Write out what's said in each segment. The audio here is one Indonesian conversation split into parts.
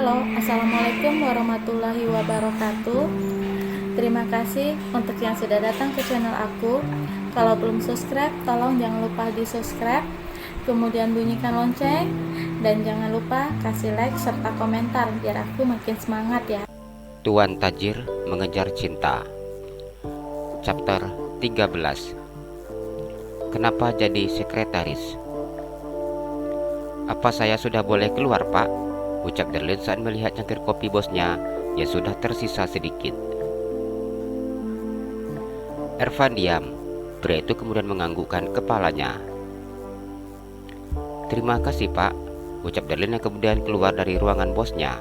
Halo, Assalamualaikum warahmatullahi wabarakatuh. Terima kasih untuk yang sudah datang ke channel aku. Kalau belum subscribe, tolong jangan lupa di subscribe, kemudian bunyikan lonceng, dan jangan lupa kasih like serta komentar biar aku makin semangat ya. Tuan Tajir Mengejar Cinta. Chapter 13. Kenapa jadi sekretaris? Apa saya sudah boleh keluar, Pak? Ucap Darlin saat melihat cangkir kopi bosnya yang sudah tersisa sedikit. Ervan diam. Pria itu kemudian menganggukkan kepalanya. Terima kasih, Pak, ucap Darlin yang kemudian keluar dari ruangan bosnya.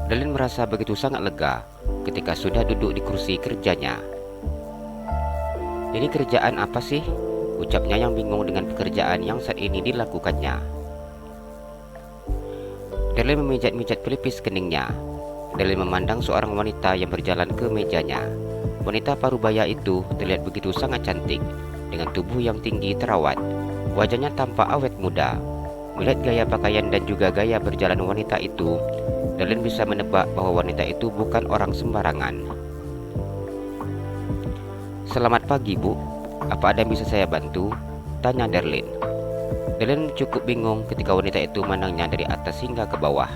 Darlin merasa begitu sangat lega ketika sudah duduk di kursi kerjanya. Ini kerjaan apa sih? Ucapnya yang bingung dengan pekerjaan yang saat ini dilakukannya. Darlin memijat-mijat pelipis keningnya. Darlin memandang seorang wanita yang berjalan ke mejanya. Wanita parubaya itu terlihat begitu sangat cantik, dengan tubuh yang tinggi terawat. Wajahnya tampak awet muda. Melihat gaya pakaian dan juga gaya berjalan wanita itu, Darlin bisa menebak bahwa wanita itu bukan orang sembarangan. Selamat pagi, Bu. Apa ada yang bisa saya bantu? Tanya Darlin. Darlin cukup bingung ketika wanita itu memandangnya dari atas hingga ke bawah.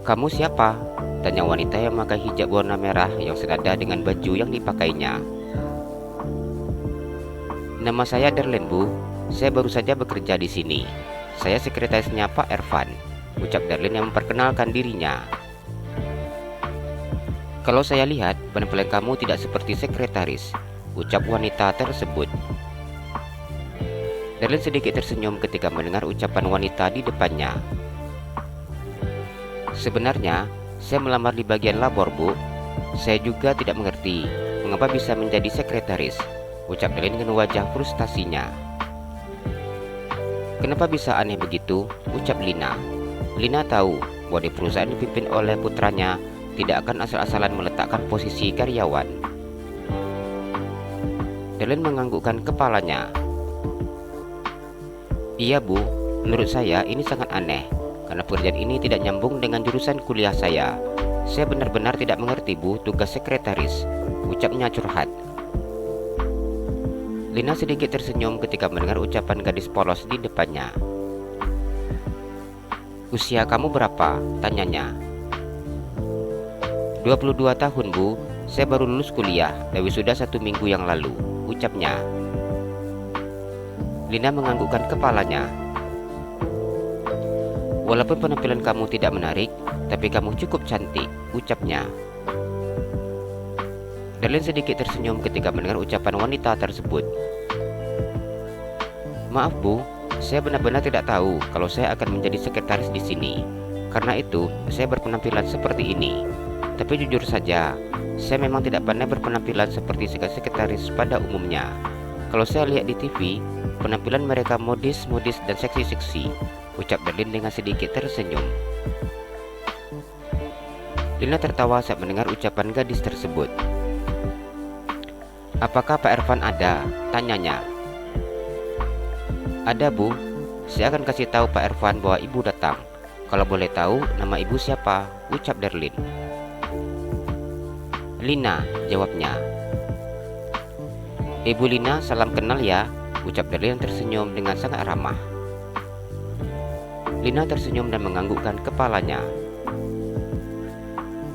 Kamu siapa? Tanya wanita yang memakai hijab warna merah yang senada dengan baju yang dipakainya. Nama saya Darlin, Bu. Saya baru saja bekerja di sini. Saya sekretarisnya Pak Ervan, ucap Darlin yang memperkenalkan dirinya. Kalau saya lihat, penampilan kamu tidak seperti sekretaris, ucap wanita tersebut. Darlin sedikit tersenyum ketika mendengar ucapan wanita di depannya. Sebenarnya, saya melamar di bagian labor, Bu. Saya juga tidak mengerti mengapa bisa menjadi sekretaris, ucap Darlin dengan wajah frustasinya. Kenapa bisa aneh begitu? Ucap Lina. Lina tahu bahwa di perusahaan dipimpin oleh putranya tidak akan asal-asalan meletakkan posisi karyawan. Darlin menganggukkan kepalanya. Iya, Bu, menurut saya ini sangat aneh karena pekerjaan ini tidak nyambung dengan jurusan kuliah saya. Saya benar-benar tidak mengerti, Bu, tugas sekretaris, ucapnya curhat. Lina sedikit tersenyum ketika mendengar ucapan gadis polos di depannya. Usia kamu berapa? Tanyanya. 22 tahun, Bu. Saya baru lulus kuliah dan wisuda 1 minggu yang lalu, ucapnya. Lina menganggukkan kepalanya. Walaupun penampilan kamu tidak menarik, tapi kamu cukup cantik, ucapnya. Darlin sedikit tersenyum ketika mendengar ucapan wanita tersebut. Maaf, Bu, saya benar-benar tidak tahu kalau saya akan menjadi sekretaris di sini. Karena itu, saya berpenampilan seperti ini. Tapi jujur saja, saya memang tidak pandai berpenampilan seperti sekretaris pada umumnya. Kalau saya lihat di TV, penampilan mereka modis dan seksi-seksi, ucap Darlin dengan sedikit tersenyum. Lina tertawa saat mendengar ucapan gadis tersebut. Apakah Pak Ervan ada? Tanyanya. Ada, Bu. Saya akan kasih tahu Pak Ervan bahwa Ibu datang. Kalau boleh tahu nama Ibu siapa? Ucap Darlin. Lina, jawabnya. Ibu Lina, salam kenal ya, ucap Darlin yang tersenyum dengan sangat ramah. Lina tersenyum dan menganggukkan kepalanya.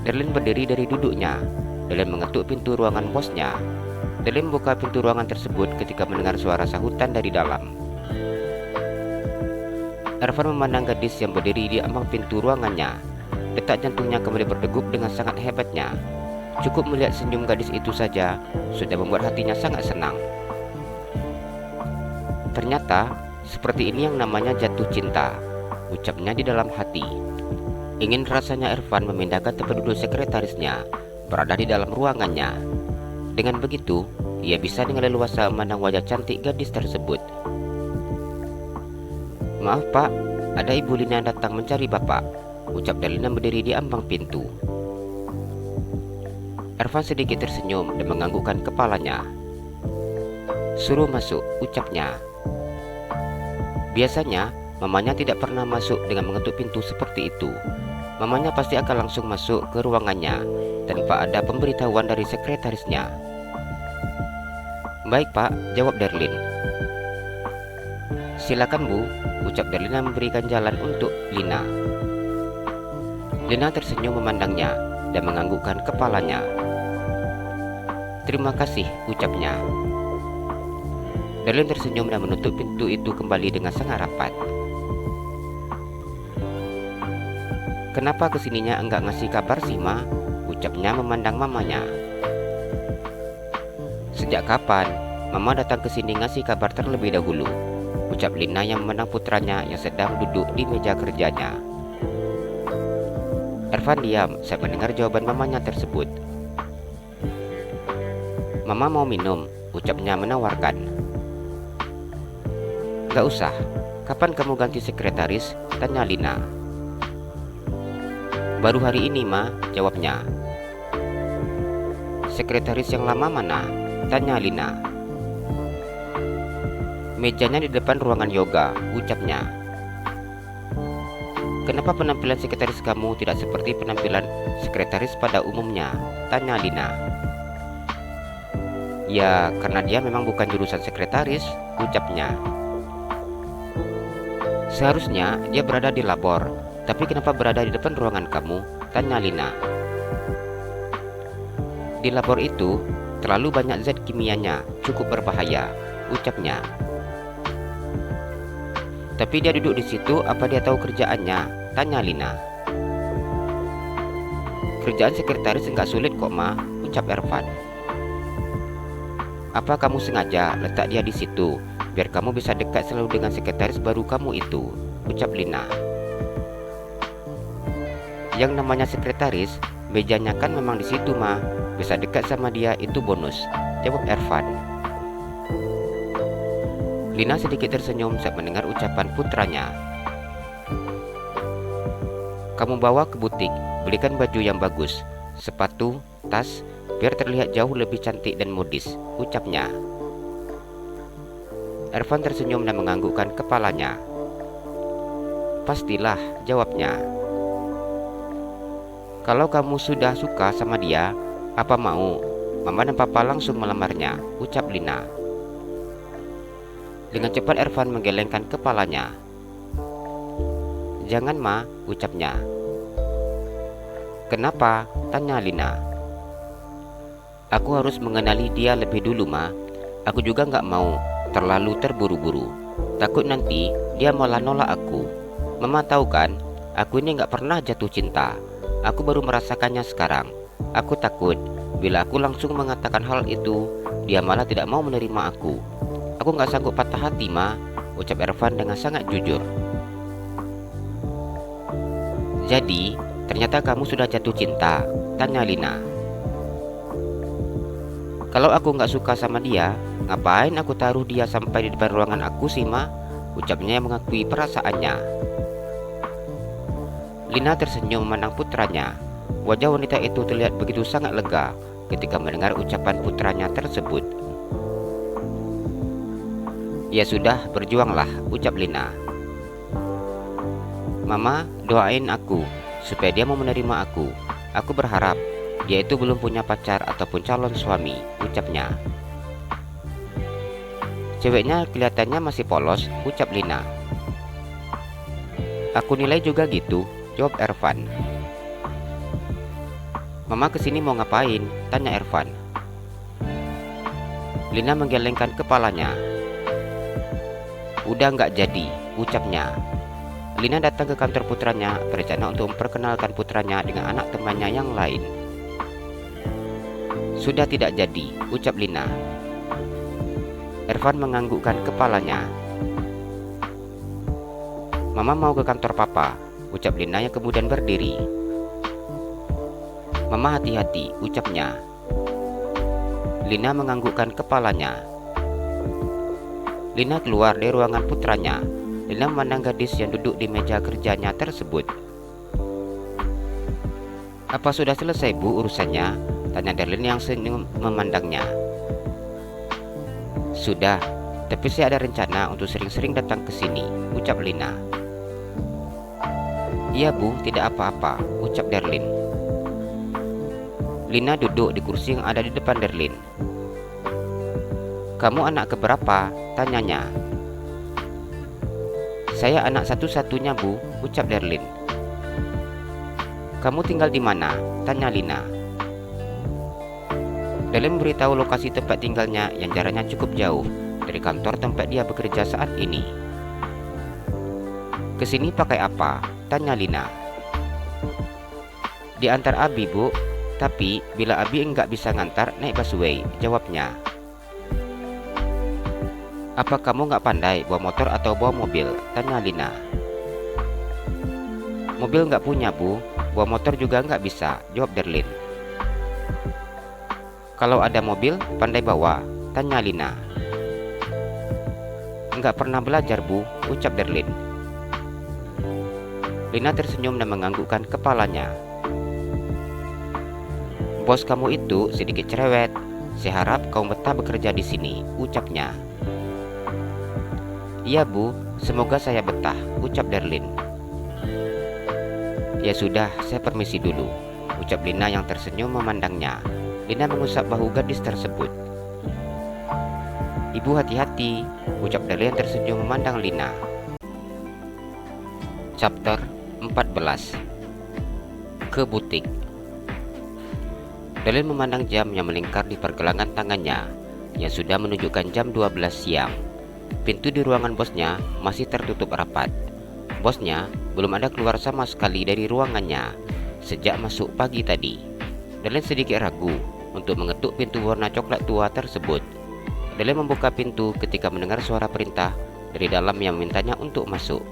Darlin berdiri dari duduknya. Darlin mengetuk pintu ruangan bosnya. Darlin membuka pintu ruangan tersebut ketika mendengar suara sahutan dari dalam. Ervan memandang gadis yang berdiri di ambang pintu ruangannya. Detak jantungnya kembali berdegup dengan sangat hebatnya. Cukup melihat senyum gadis itu saja sudah membuat hatinya sangat senang. Ternyata seperti ini yang namanya jatuh cinta, ucapnya di dalam hati. Ingin rasanya Ervan memindahkan tempat duduk sekretarisnya berada di dalam ruangannya. Dengan begitu, ia bisa dengan leluasa memandang wajah cantik gadis tersebut. Maaf, Pak, ada Ibu Lina yang datang mencari Bapak, ucap Darlin yang berdiri di ambang pintu. Ervan sedikit tersenyum dan menganggukkan kepalanya. Suruh masuk, ucapnya. Biasanya mamanya tidak pernah masuk dengan mengetuk pintu seperti itu. Mamanya pasti akan langsung masuk ke ruangannya tanpa ada pemberitahuan dari sekretarisnya. "Baik Pak," jawab Darlin. "Silakan Bu," ucap Darlin dan memberikan jalan untuk Lina. Lina tersenyum memandangnya dan menganggukkan kepalanya. "Terima kasih," ucapnya. Darlin tersenyum dan menutup pintu itu kembali dengan sangat rapat. "Kenapa kesininya enggak ngasih kabar sih, Ma?" ucapnya memandang mamanya. "Sejak kapan Mama datang ke sini ngasih kabar terlebih dahulu?" ucap Lina yang memandang putranya yang sedang duduk di meja kerjanya. Ervan diam saat mendengar jawaban mamanya tersebut. "Mama mau minum," ucapnya menawarkan. "Gak usah. Kapan kamu ganti sekretaris?" tanya Lina. "Baru hari ini, Ma," jawabnya. "Sekretaris yang lama mana?" tanya Lina. "Mejanya di depan ruangan yoga," ucapnya. "Kenapa penampilan sekretaris kamu tidak seperti penampilan sekretaris pada umumnya?" tanya Lina. "Ya, karena dia memang bukan jurusan sekretaris," ucapnya. "Seharusnya dia berada di labor. Tapi kenapa berada di depan ruangan kamu?" tanya Lina. "Di labor itu terlalu banyak zat kimianya, cukup berbahaya," ucapnya. "Tapi dia duduk di situ, apa dia tahu kerjaannya?" tanya Lina. "Kerjaan sekretaris enggak sulit kok, Ma," ucap Ervan. "Apa kamu sengaja letak dia di situ biar kamu bisa dekat selalu dengan sekretaris baru kamu itu?" ucap Lina. "Yang namanya sekretaris, mejanya kan memang di situ, Ma. Bisa dekat sama dia itu bonus," jawab Ervan. Lina sedikit tersenyum saat mendengar ucapan putranya. "Kamu bawa ke butik, belikan baju yang bagus, sepatu, tas, biar terlihat jauh lebih cantik dan modis," ucapnya. Ervan tersenyum dan menganggukkan kepalanya. "Pastilah," jawabnya. "Kalau kamu sudah suka sama dia, apa mau Mama dan Papa langsung melamarnya?" ucap Lina. Dengan cepat Ervan menggelengkan kepalanya. "Jangan, Ma," ucapnya. "Kenapa?" tanya Lina. "Aku harus mengenali dia lebih dulu, Ma. Aku juga nggak mau terlalu terburu-buru. Takut nanti dia malah nolak aku. Mama tahu kan, aku ini nggak pernah jatuh cinta. Aku baru merasakannya sekarang. Aku takut bila aku langsung mengatakan hal itu, dia malah tidak mau menerima aku. Aku nggak sanggup patah hati, Ma," ucap Ervan dengan sangat jujur. "Jadi, ternyata kamu sudah jatuh cinta?" tanya Lina. "Kalau aku nggak suka sama dia, ngapain aku taruh dia sampai di depan ruangan aku sih, Ma?" ucapnya yang mengakui perasaannya. Lina tersenyum memandang putranya. Wajah wanita itu terlihat begitu sangat lega ketika mendengar ucapan putranya tersebut. "Ya sudah, berjuanglah," ucap Lina. "Mama, doain aku supaya dia mau menerima aku. Aku berharap dia itu belum punya pacar ataupun calon suami," ucapnya. "Ceweknya kelihatannya masih polos," ucap Lina. "Aku nilai juga gitu," jawab Ervan. "Mama kesini mau ngapain?" tanya Ervan. Lina menggelengkan kepalanya. "Udah nggak jadi," ucapnya. Lina datang ke kantor putranya berencana untuk memperkenalkan putranya dengan anak temannya yang lain. "Sudah tidak jadi," ucap Lina. Ervan menganggukkan kepalanya. "Mama mau ke kantor Papa," ucap Lina yang kemudian berdiri. "Mama hati-hati," ucapnya. Lina menganggukkan kepalanya. Lina keluar dari ruangan putranya. Lina memandang gadis yang duduk di meja kerjanya tersebut. "Apa sudah selesai, Bu, urusannya?" tanya Darlin yang senyum memandangnya. "Sudah, tapi saya ada rencana untuk sering-sering datang ke sini," ucap Lina. "Iya Bu, tidak apa-apa," ucap Darlin. Lina duduk di kursi yang ada di depan Darlin. "Kamu anak keberapa?" tanyanya. "Saya anak satu-satunya Bu," ucap Darlin. "Kamu tinggal di mana?" tanya Lina. Darlin memberitahu lokasi tempat tinggalnya yang jaraknya cukup jauh dari kantor tempat dia bekerja saat ini. "Kesini pakai apa?" tanya Lina. "Diantar Abi Bu, tapi bila Abi enggak bisa ngantar naik busway," jawabnya. "Apa kamu nggak pandai bawa motor atau bawa mobil?" tanya Lina. "Mobil nggak punya Bu, bawa motor juga nggak bisa," jawab Darlin. "Kalau ada mobil, pandai bawa?" tanya Lina. "Nggak pernah belajar Bu," ucap Darlin. Lina tersenyum dan menganggukkan kepalanya. "Bos kamu itu sedikit cerewet. Saya harap kau betah bekerja di sini," ucapnya. "Iya Bu, semoga saya betah," ucap Darlin. "Ya sudah, saya permisi dulu," ucap Lina yang tersenyum memandangnya. Lina mengusap bahu gadis tersebut. "Ibu hati-hati," ucap Darlin yang tersenyum memandang Lina. Chapter 14. Ke butik. Darlin memandang jam yang melingkar di pergelangan tangannya yang sudah menunjukkan jam 12 siang. Pintu di ruangan bosnya masih tertutup rapat. Bosnya belum ada keluar sama sekali dari ruangannya sejak masuk pagi tadi. Darlin sedikit ragu untuk mengetuk pintu warna coklat tua tersebut. Darlin membuka pintu ketika mendengar suara perintah dari dalam yang memintanya untuk masuk.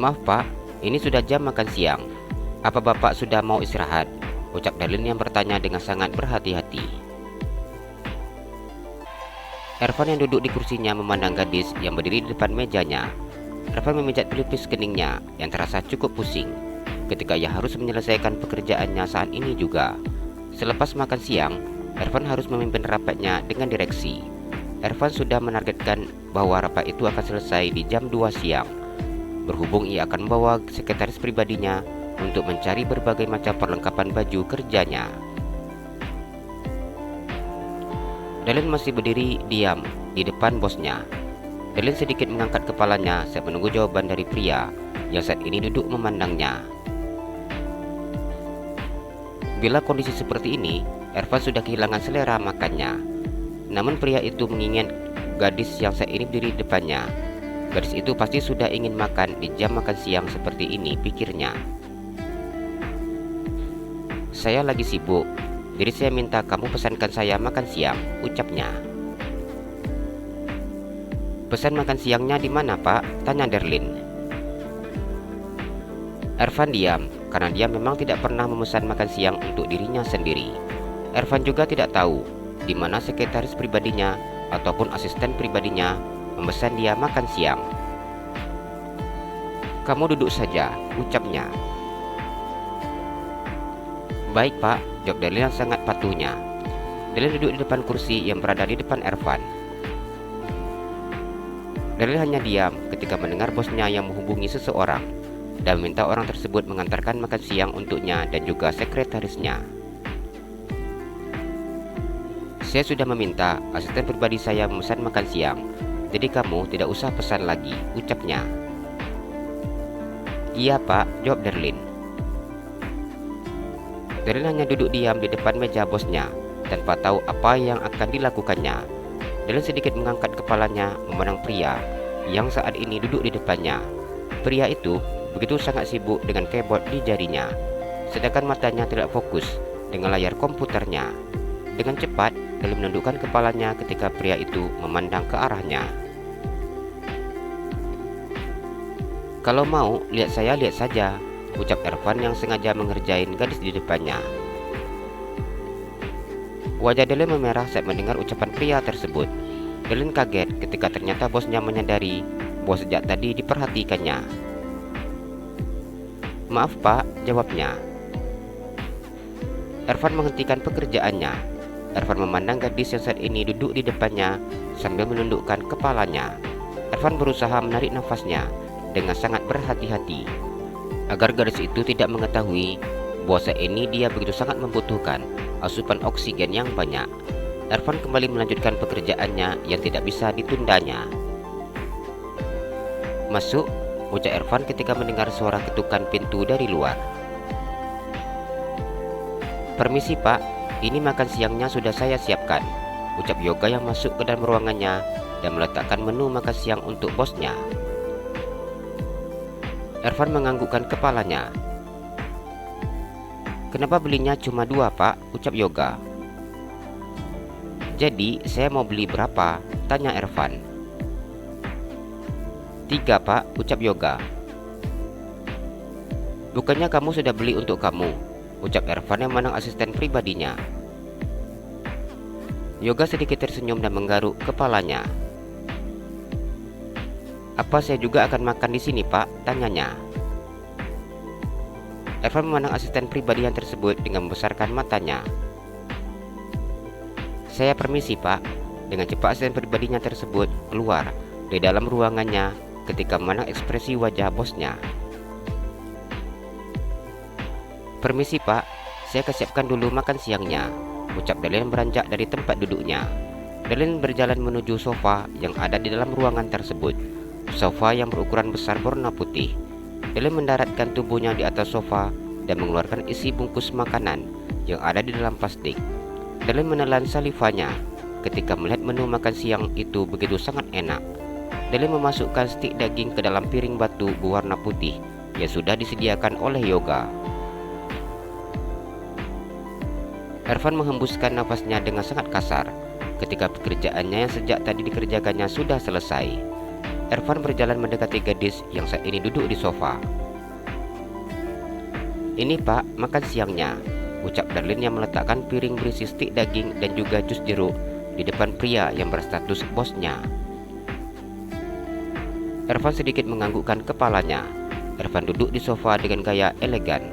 "Maaf Pak, ini sudah jam makan siang. Apa Bapak sudah mau istirahat?" ucap Darlin yang bertanya dengan sangat berhati-hati. Ervan yang duduk di kursinya memandang gadis yang berdiri di depan mejanya. Ervan memijat pelipis keningnya yang terasa cukup pusing ketika ia harus menyelesaikan pekerjaannya saat ini juga. Selepas makan siang, Ervan harus memimpin rapatnya dengan direksi. Ervan sudah menargetkan bahwa rapat itu akan selesai di jam 2 siang. Berhubung ia akan membawa sekretaris pribadinya untuk mencari berbagai macam perlengkapan baju kerjanya. Darlin masih berdiri diam di depan bosnya. Darlin sedikit mengangkat kepalanya saat menunggu jawaban dari pria yang saat ini duduk memandangnya. Bila kondisi seperti ini, Ervan sudah kehilangan selera makannya. Namun pria itu mengingat gadis yang saat ini berdiri di depannya. Gadis itu pasti sudah ingin makan di jam makan siang seperti ini, pikirnya. "Saya lagi sibuk, jadi saya minta kamu pesankan saya makan siang," ucapnya. "Pesan makan siangnya di mana Pak?" tanya Darlin. Ervan diam karena dia memang tidak pernah memesan makan siang untuk dirinya sendiri. Ervan juga tidak tahu di mana sekretaris pribadinya ataupun asisten pribadinya memesan dia makan siang. "Kamu duduk saja," ucapnya. "Baik Pak," jawab Darlin yang sangat patuhnya. Darlin duduk di depan kursi yang berada di depan Ervan. Darlin hanya diam ketika mendengar bosnya yang menghubungi seseorang dan meminta orang tersebut mengantarkan makan siang untuknya dan juga sekretarisnya. "Saya sudah meminta asisten pribadi saya memesan makan siang, jadi kamu tidak usah pesan lagi," ucapnya. "Iya Pak," jawab Darlin. Darlin hanya duduk diam di depan meja bosnya tanpa tahu apa yang akan dilakukannya. Darlin sedikit mengangkat kepalanya memandang pria yang saat ini duduk di depannya. Pria itu begitu sangat sibuk dengan keyboard di jarinya, sedangkan matanya tidak fokus dengan layar komputernya. Dengan cepat, Darlin menundukkan kepalanya ketika pria itu memandang ke arahnya. "Kalau mau lihat saya, lihat saja," ucap Ervan yang sengaja mengerjain gadis di depannya. Wajah Darlin memerah saat mendengar ucapan pria tersebut. Darlin kaget ketika ternyata bosnya menyadari bahwa sejak tadi diperhatikannya. "Maaf Pak," jawabnya. Ervan menghentikan pekerjaannya. Ervan memandang gadis yang saat ini duduk di depannya sambil menundukkan kepalanya. Ervan berusaha menarik nafasnya dengan sangat berhati-hati, agar gadis itu tidak mengetahui bahwa saat ini dia begitu sangat membutuhkan asupan oksigen yang banyak. Ervan kembali melanjutkan pekerjaannya yang tidak bisa ditundanya. "Masuk," ucap Ervan ketika mendengar suara ketukan pintu dari luar. "Permisi Pak, ini makan siangnya sudah saya siapkan," ucap Yoga yang masuk ke dalam ruangannya dan meletakkan menu makan siang untuk bosnya. Ervan menganggukkan kepalanya. "Kenapa belinya cuma 2 Pak?" ucap Yoga. "Jadi saya mau beli berapa?" tanya Ervan. "3 Pak," ucap Yoga. "Bukannya kamu sudah beli untuk kamu?" ucap Ervan yang memandang asisten pribadinya. Yoga sedikit tersenyum dan menggaruk kepalanya. "Apa saya juga akan makan di sini Pak?" tanyanya. Ervan memandang asisten pribadi yang tersebut dengan membesarkan matanya. "Saya permisi Pak." Dengan cepat asisten pribadinya tersebut keluar dari dalam ruangannya ketika memandang ekspresi wajah bosnya. "Permisi Pak, saya akan siapkan dulu makan siangnya," ucap Darlene beranjak dari tempat duduknya. Darlene berjalan menuju sofa yang ada di dalam ruangan tersebut. Sofa yang berukuran besar berwarna putih. Darlene mendaratkan tubuhnya di atas sofa dan mengeluarkan isi bungkus makanan yang ada di dalam plastik. Darlene menelan salivanya ketika melihat menu makan siang itu begitu sangat enak. Darlene memasukkan stik daging ke dalam piring batu berwarna putih yang sudah disediakan oleh Yoga. Ervan menghembuskan nafasnya dengan sangat kasar ketika pekerjaannya yang sejak tadi dikerjakannya sudah selesai. Ervan berjalan mendekati gadis yang saat ini duduk di sofa. "Ini Pak, makan siangnya," ucap Darlene yang meletakkan piring berisi stik daging dan juga jus jeruk di depan pria yang berstatus bosnya. Ervan sedikit menganggukkan kepalanya. Ervan duduk di sofa dengan gaya elegan.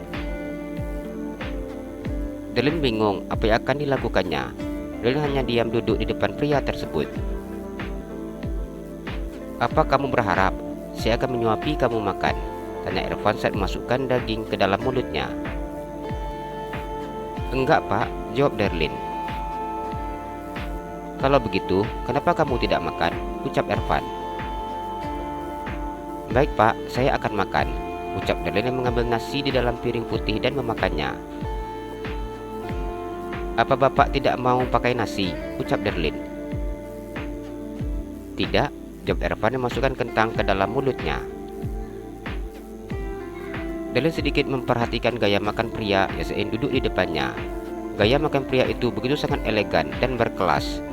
Darlene bingung apa yang akan dilakukannya. Darlene hanya diam duduk di depan pria tersebut. "Apa kamu berharap saya akan menyuapi kamu makan?" tanya Ervan saat memasukkan daging ke dalam mulutnya. "Enggak Pak," jawab Darlene. "Kalau begitu, kenapa kamu tidak makan?" ucap Ervan. "Baik Pak, saya akan makan," ucap Darlene yang mengambil nasi di dalam piring putih dan memakannya. "Apa Bapak tidak mau pakai nasi?" ucap Darlene. "Tidak," jawab Ervan yang memasukkan kentang ke dalam mulutnya. Darlene sedikit memperhatikan gaya makan pria yang sedang duduk di depannya. Gaya makan pria itu begitu sangat elegan dan berkelas.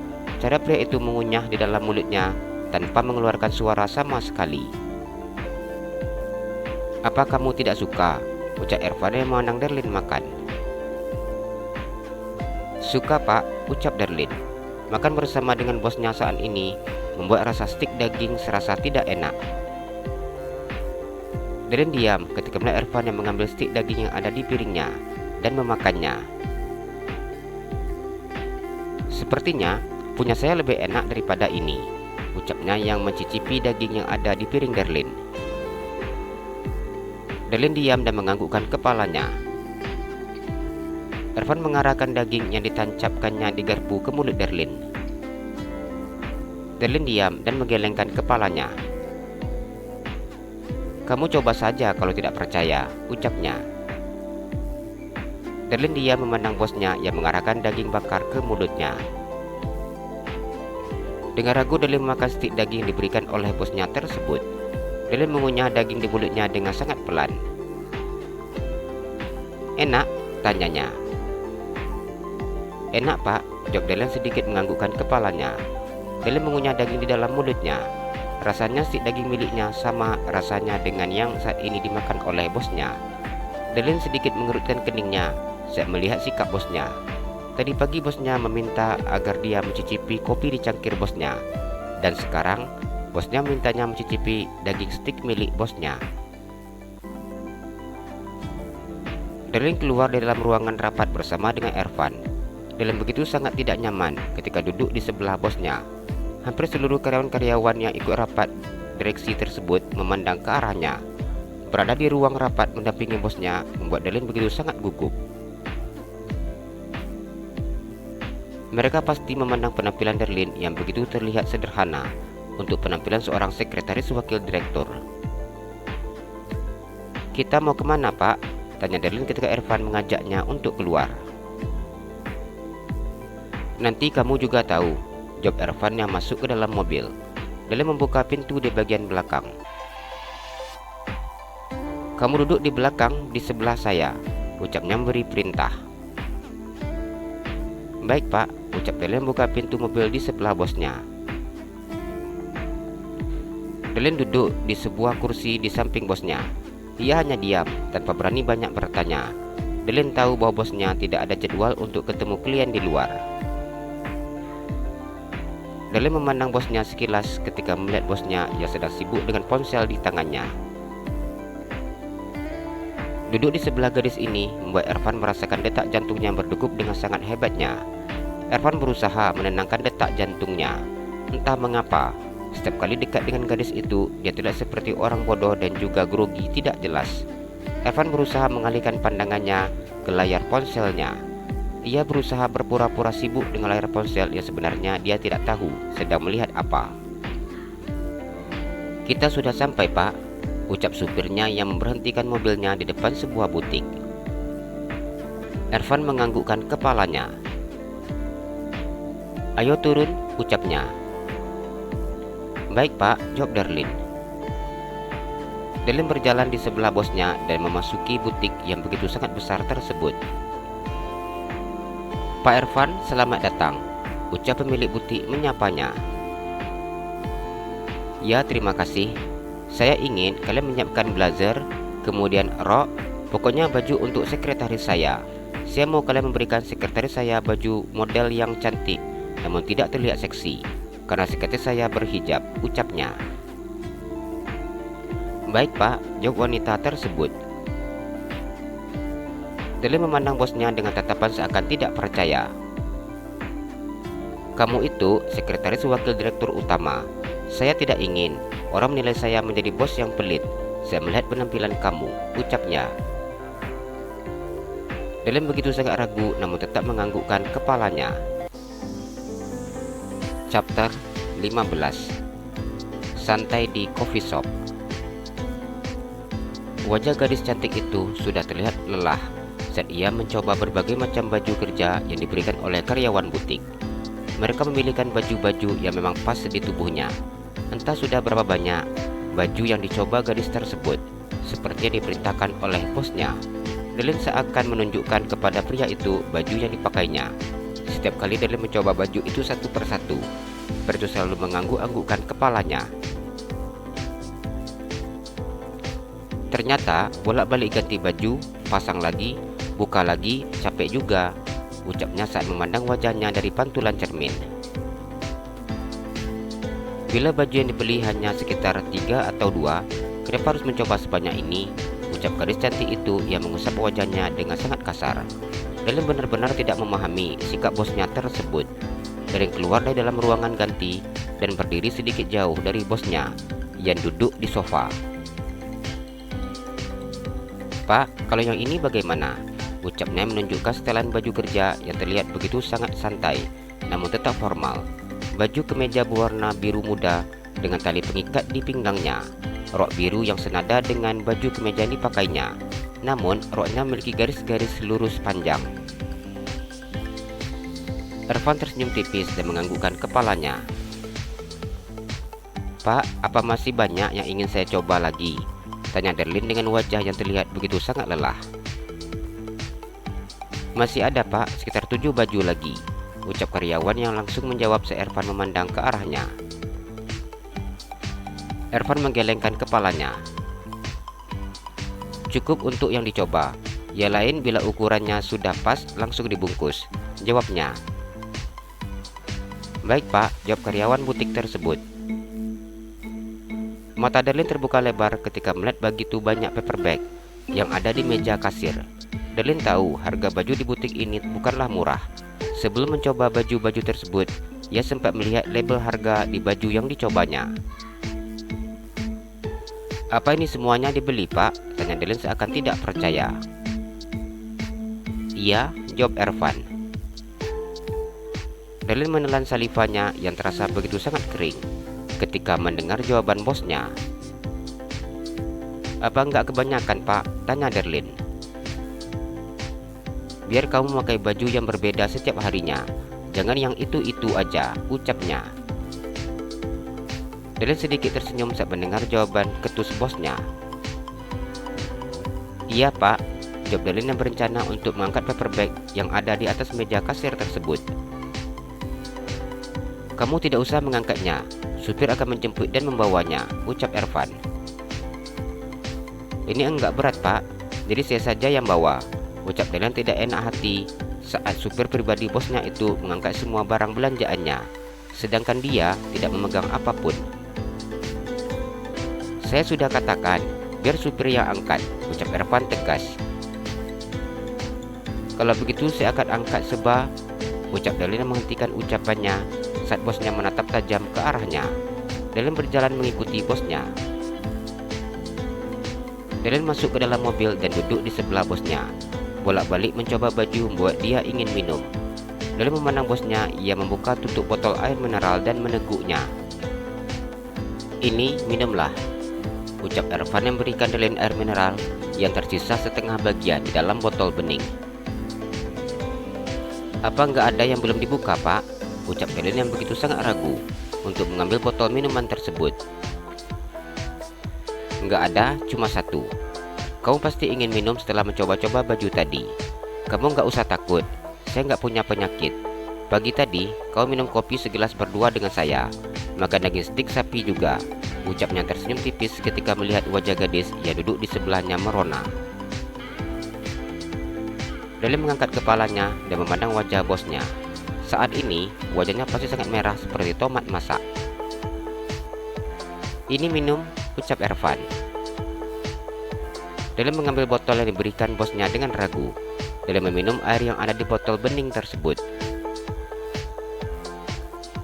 Cara pria itu mengunyah di dalam mulutnya tanpa mengeluarkan suara sama sekali. "Apa kamu tidak suka?" ucap Ervan yang memandang Darlene makan. "Suka Pak," ucap Darlene. Makan bersama dengan bosnya saat ini membuat rasa stik daging serasa tidak enak. Darlene diam ketika melihat Ervan yang mengambil stik daging yang ada di piringnya dan memakannya. "Sepertinya punya saya lebih enak daripada ini," ucapnya yang mencicipi daging yang ada di piring Darlene. Darlene diam dan menganggukkan kepalanya. Ervan mengarahkan daging yang ditancapkannya di garpu ke mulut Darlene. Darlene diam dan menggelengkan kepalanya. "Kamu coba saja kalau tidak percaya," ucapnya. Darlene diam memandang bosnya yang mengarahkan daging bakar ke mulutnya. Dengan ragu Darlene memakan stik daging yang diberikan oleh bosnya tersebut. Darlene mengunyah daging di mulutnya dengan sangat pelan. "Enak?" tanyanya. "Enak Pak," jawab Darlene sedikit menganggukkan kepalanya. Darlene mengunyah daging di dalam mulutnya. Rasanya stik daging miliknya sama rasanya dengan yang saat ini dimakan oleh bosnya. Darlene sedikit mengerutkan keningnya saat melihat sikap bosnya. Tadi pagi bosnya meminta agar dia mencicipi kopi di cangkir bosnya, dan sekarang bosnya memintanya mencicipi daging stik milik bosnya. Darlene keluar dari dalam ruangan rapat bersama dengan Ervan. Darlene begitu sangat tidak nyaman ketika duduk di sebelah bosnya. Hampir seluruh karyawan-karyawan yang ikut rapat direksi tersebut memandang ke arahnya. Berada di ruang rapat mendampingi bosnya membuat Darlene begitu sangat gugup. Mereka pasti memandang penampilan Darlene yang begitu terlihat sederhana untuk penampilan seorang sekretaris wakil direktur. "Kita mau kemana, Pak?" tanya Darlene ketika Ervan mengajaknya untuk keluar. "Nanti kamu juga tahu," jawab Ervan yang masuk ke dalam mobil. Darlene membuka pintu di bagian belakang. "Kamu duduk di belakang di sebelah saya," ucapnya memberi perintah. "Baik, Pak," ucap Darlene membuka pintu mobil di sebelah bosnya. Darlene duduk di sebuah kursi di samping bosnya. Ia hanya diam tanpa berani banyak bertanya. Darlene tahu bahwa bosnya tidak ada jadwal untuk ketemu klien di luar. Darlene memandang bosnya sekilas ketika melihat bosnya yang sedang sibuk dengan ponsel di tangannya. Duduk di sebelah gadis ini membuat Ervan merasakan detak jantungnya berdegup dengan sangat hebatnya. Ervan berusaha menenangkan detak jantungnya. Entah mengapa, setiap kali dekat dengan gadis itu, dia terlihat seperti orang bodoh dan juga grogi tidak jelas. Ervan berusaha mengalihkan pandangannya ke layar ponselnya. Ia berusaha berpura-pura sibuk dengan layar ponsel yang sebenarnya dia tidak tahu sedang melihat apa. "Kita sudah sampai, Pak," ucap supirnya yang memberhentikan mobilnya di depan sebuah butik. Ervan menganggukkan kepalanya. "Ayo turun," ucapnya. "Baik, Pak," jawab Darlene. Darlene berjalan di sebelah bosnya dan memasuki butik yang begitu sangat besar tersebut. "Pak Ervan, selamat datang," ucap pemilik butik menyapanya. "Ya, terima kasih. Saya ingin kalian menyiapkan blazer, kemudian rok, pokoknya baju untuk sekretaris saya. Saya mau kalian memberikan sekretaris saya baju model yang cantik, namun tidak terlihat seksi, karena sekretaris saya berhijab," ucapnya. "Baik, Pak," jawab wanita tersebut. Darlene memandang bosnya dengan tatapan seakan tidak percaya. "Kamu itu sekretaris wakil direktur utama. Saya tidak ingin orang menilai saya menjadi bos yang pelit. Saya melihat penampilan kamu," ucapnya. Darlene begitu sangat ragu namun tetap menganggukkan kepalanya. Chapter 15. Santai di coffee shop. Wajah gadis cantik itu sudah terlihat lelah saat ia mencoba berbagai macam baju kerja yang diberikan oleh karyawan butik. Mereka memilihkan baju-baju yang memang pas di tubuhnya. Entah sudah berapa banyak baju yang dicoba gadis tersebut, seperti yang diperintahkan oleh bosnya. Darlene seakan menunjukkan kepada pria itu baju yang dipakainya. Setiap kali Darlene mencoba baju itu satu persatu, pria itu selalu mengangguk-anggukkan kepalanya. Ternyata bolak-balik ganti baju, pasang lagi, buka lagi, capek juga, ucapnya saat memandang wajahnya dari pantulan cermin. "Bila baju yang dibeli hanya sekitar 3 atau 2, kenapa harus mencoba sebanyak ini?" ucap gadis cantik itu yang mengusap wajahnya dengan sangat kasar. Darlene benar-benar tidak memahami sikap bosnya tersebut. Darlene keluar dari dalam ruangan ganti dan berdiri sedikit jauh dari bosnya yang duduk di sofa. "Pak, kalau yang ini bagaimana?" ucapnya menunjukkan setelan baju kerja yang terlihat begitu sangat santai namun tetap formal. Baju kemeja berwarna biru muda dengan tali pengikat di pinggangnya, rok biru yang senada dengan baju kemeja yang dipakainya, namun roknya memiliki garis-garis lurus panjang. Ervan tersenyum tipis dan menganggukkan kepalanya. "Pak, apa masih banyak yang ingin saya coba lagi?" tanya Darlene dengan wajah yang terlihat begitu sangat lelah. "Masih ada, Pak, sekitar 7 baju lagi," ucap karyawan yang langsung menjawab saat Ervan memandang ke arahnya. Ervan menggelengkan kepalanya. "Cukup untuk yang dicoba. Yang lain bila ukurannya sudah pas langsung dibungkus," jawabnya. "Baik, Pak," jawab karyawan butik tersebut. Mata Darlene terbuka lebar ketika melihat begitu banyak paper bag yang ada di meja kasir. Darlene tahu harga baju di butik ini bukanlah murah. Sebelum mencoba baju-baju tersebut, ia sempat melihat label harga di baju yang dicobanya. "Apa ini semuanya dibeli, Pak?" tanya Delin seakan tidak percaya. "Iya," jawab Ervan. Delin menelan salivanya yang terasa begitu sangat kering ketika mendengar jawaban bosnya. "Apa enggak kebanyakan, Pak?" tanya Delin. "Biar kamu memakai baju yang berbeda setiap harinya. Jangan yang itu-itu aja," ucapnya. Delin sedikit tersenyum saat mendengar jawaban ketus bosnya. "Iya, Pak," jawab Delin yang berencana untuk mengangkat paper bag yang ada di atas meja kasir tersebut. "Kamu tidak usah mengangkatnya. Supir akan menjemput dan membawanya," ucap Ervan. "Ini enggak berat, Pak. Jadi saya saja yang bawa," ucap Delin tidak enak hati saat supir pribadi bosnya itu mengangkat semua barang belanjaannya, sedangkan dia tidak memegang apapun. "Saya sudah katakan, biar supir yang angkat," ucap Ervan tegas. "Kalau begitu saya akan angkat seba," ucap Delin yang menghentikan ucapannya saat bosnya menatap tajam ke arahnya. Delin berjalan mengikuti bosnya. Delin masuk ke dalam mobil dan duduk di sebelah bosnya. Bolak-balik mencoba baju membuat dia ingin minum. Delin memandang bosnya, ia membuka tutup botol air mineral dan meneguknya. "Ini, minumlah," ucap Ervan yang memberikan Delin air mineral yang tersisa setengah bagian di dalam botol bening. "Apa enggak ada yang belum dibuka, Pak?" ucap Delin yang begitu sangat ragu untuk mengambil botol minuman tersebut. "Enggak ada, cuma satu. Kamu pasti ingin minum setelah mencoba-coba baju tadi. Kamu nggak usah takut, saya nggak punya penyakit. Pagi tadi, kau minum kopi segelas berdua dengan saya, makan daging stik sapi juga," ucapnya tersenyum tipis ketika melihat wajah gadis yang duduk di sebelahnya merona. Delin mengangkat kepalanya dan memandang wajah bosnya. Saat ini, wajahnya pasti sangat merah seperti tomat masak. "Ini minum," ucap Ervan. Delin mengambil botol yang diberikan bosnya dengan ragu. Delin meminum air yang ada di botol bening tersebut.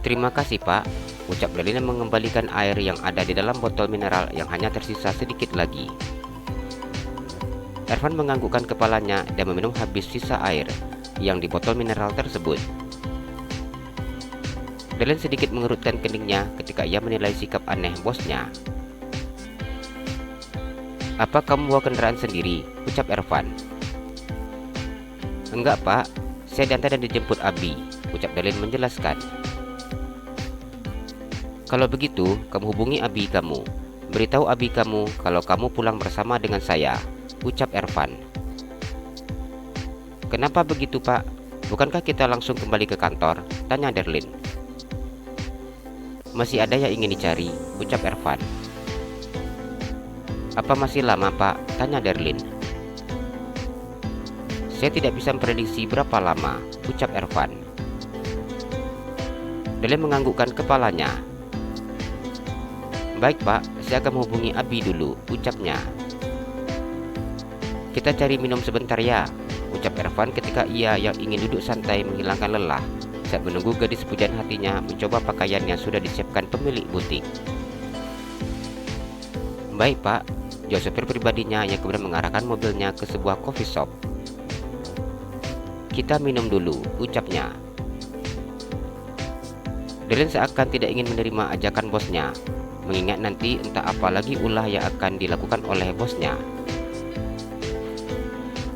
"Terima kasih, Pak," ucap Delin yang mengembalikan air yang ada di dalam botol mineral yang hanya tersisa sedikit lagi. Ervan menganggukkan kepalanya dan meminum habis sisa air yang di botol mineral tersebut. Delin sedikit mengerutkan keningnya ketika ia menilai sikap aneh bosnya. "Apa kamu bawa kendaraan sendiri?" ucap Ervan. "Enggak, Pak. Saya diantar dan dijemput Abi," ucap Delin menjelaskan. "Kalau begitu, kamu hubungi Abi kamu. Beritahu Abi kamu kalau kamu pulang bersama dengan saya," ucap Ervan. "Kenapa begitu, Pak? Bukankah kita langsung kembali ke kantor?" tanya Delin. "Masih ada yang ingin dicari," ucap Ervan. "Apa masih lama, Pak?" tanya Delin. "Saya tidak bisa memprediksi berapa lama," ucap Ervan. Delin menganggukkan kepalanya. "Baik, Pak, saya akan menghubungi Abi dulu," ucapnya. "Kita cari minum sebentar ya," ucap Ervan ketika ia yang ingin duduk santai menghilangkan lelah saat menunggu gadis pujaan hatinya mencoba pakaian yang sudah disiapkan pemilik butik. "Baik, Pak," jawab sopir pribadinya yang kemudian mengarahkan mobilnya ke sebuah coffee shop. "Kita minum dulu," ucapnya. Delin seakan tidak ingin menerima ajakan bosnya, mengingat nanti entah apa lagi ulah yang akan dilakukan oleh bosnya.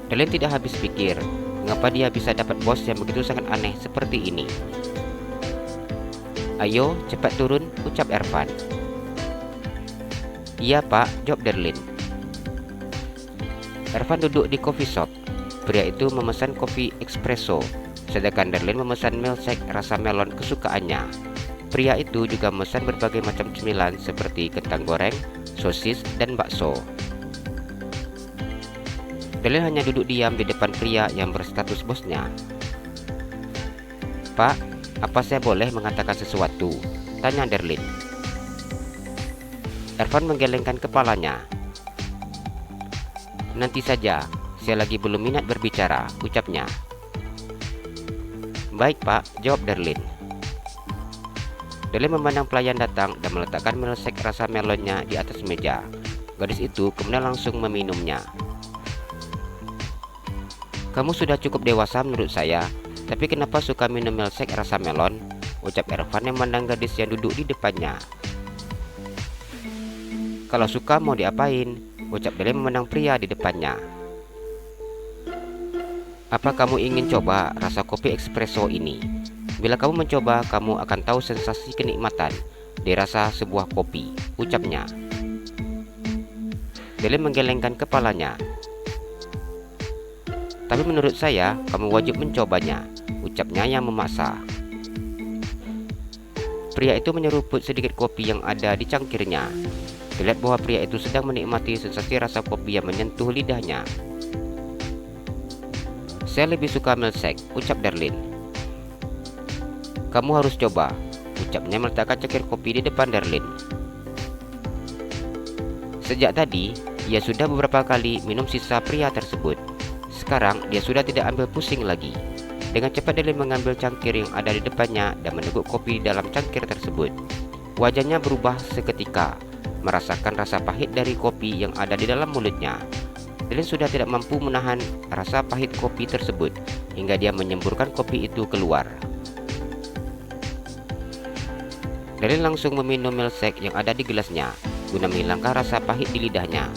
Delin tidak habis pikir, mengapa dia bisa dapat bos yang begitu sangat aneh seperti ini. "Ayo, cepat turun," ucap Ervan. "Iya, Pak," jawab Delin. Ervan duduk di coffee shop. Pria itu memesan kopi espresso, sedangkan Delin memesan milkshake rasa melon kesukaannya. Pria itu juga memesan berbagai macam cemilan seperti kentang goreng, sosis, dan bakso. Delin hanya duduk diam di depan pria yang berstatus bosnya. "Pak, apa saya boleh mengatakan sesuatu?" tanya Delin. Ervan menggelengkan kepalanya. "Nanti saja, saya lagi belum minat berbicara," ucapnya. "Baik, Pak," jawab Delin. Delin memandang pelayan datang dan meletakkan milkshake rasa melonnya di atas meja. Gadis itu kemudian langsung meminumnya. "Kamu sudah cukup dewasa menurut saya, tapi kenapa suka minum milkshake rasa melon?" ucap Ervan yang memandang gadis yang duduk di depannya. "Kalau suka mau diapain?" ucap Delen memandang pria di depannya. "Apa kamu ingin coba rasa kopi espresso ini? Bila kamu mencoba, kamu akan tahu sensasi kenikmatan dirasa sebuah kopi," ucapnya. Delen menggelengkan kepalanya. "Tapi menurut saya, kamu wajib mencobanya," ucapnya yang memaksa. Pria itu menyeruput sedikit kopi yang ada di cangkirnya. Terlihat bahwa pria itu sedang menikmati sensasi rasa kopi yang menyentuh lidahnya. "Saya lebih suka milkshake," ucap Darlin. "Kamu harus coba," ucapnya meletakkan cangkir kopi di depan Darlin. Sejak tadi, ia sudah beberapa kali minum sisa pria tersebut. Sekarang dia sudah tidak ambil pusing lagi. Dengan cepat Darlin mengambil cangkir yang ada di depannya dan meneguk kopi di dalam cangkir tersebut. Wajahnya berubah seketika, merasakan rasa pahit dari kopi yang ada di dalam mulutnya. Darlin sudah tidak mampu menahan rasa pahit kopi tersebut hingga dia menyemburkan kopi itu keluar. Darlin langsung meminum milkshake yang ada di gelasnya guna menghilangkan rasa pahit di lidahnya.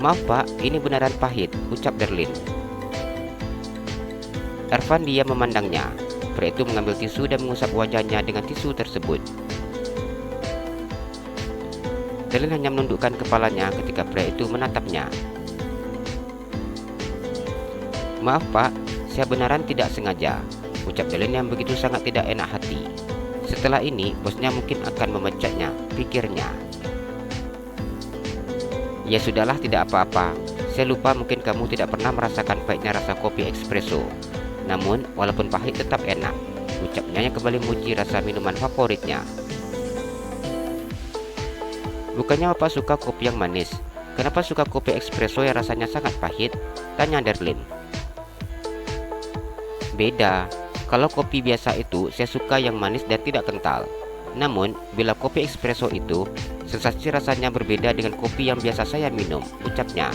"Maaf Pak, ini beneran pahit," ucap Darlin. Ervan diam memandangnya. Pria itu mengambil tisu dan mengusap wajahnya dengan tisu tersebut. Darlin hanya menundukkan kepalanya ketika pria itu menatapnya. "Maaf Pak, saya beneran tidak sengaja," ucap Darlin yang begitu sangat tidak enak hati. Setelah ini, bosnya mungkin akan memecatnya, pikirnya. "Ya sudahlah, tidak apa-apa. Saya lupa mungkin kamu tidak pernah merasakan pahitnya rasa kopi espresso. Namun, walaupun pahit tetap enak," ucapnya yang kembali memuji rasa minuman favoritnya. "Bukannya Bapak suka kopi yang manis? Kenapa suka kopi espresso yang rasanya sangat pahit?" tanya Darlin. "Beda. Kalau kopi biasa itu, saya suka yang manis dan tidak kental. Namun, bila kopi espresso itu, sensasi rasanya berbeda dengan kopi yang biasa saya minum," ucapnya.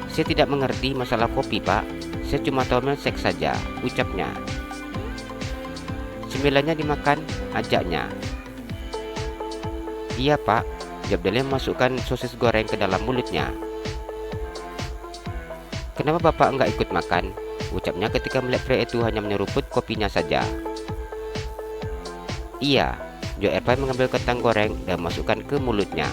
"Saya tidak mengerti masalah kopi, Pak. Saya cuma tahu milkshake saja," ucapnya. "Cemilannya dimakan?" ajaknya. "Iya, Pak," jawab Darlin memasukkan sosis goreng ke dalam mulutnya. "Kenapa Bapak enggak ikut makan?" ucapnya ketika melihat pria itu hanya menyeruput kopinya saja. "Iya," jawab Ervan mengambil kentang goreng dan masukkan ke mulutnya.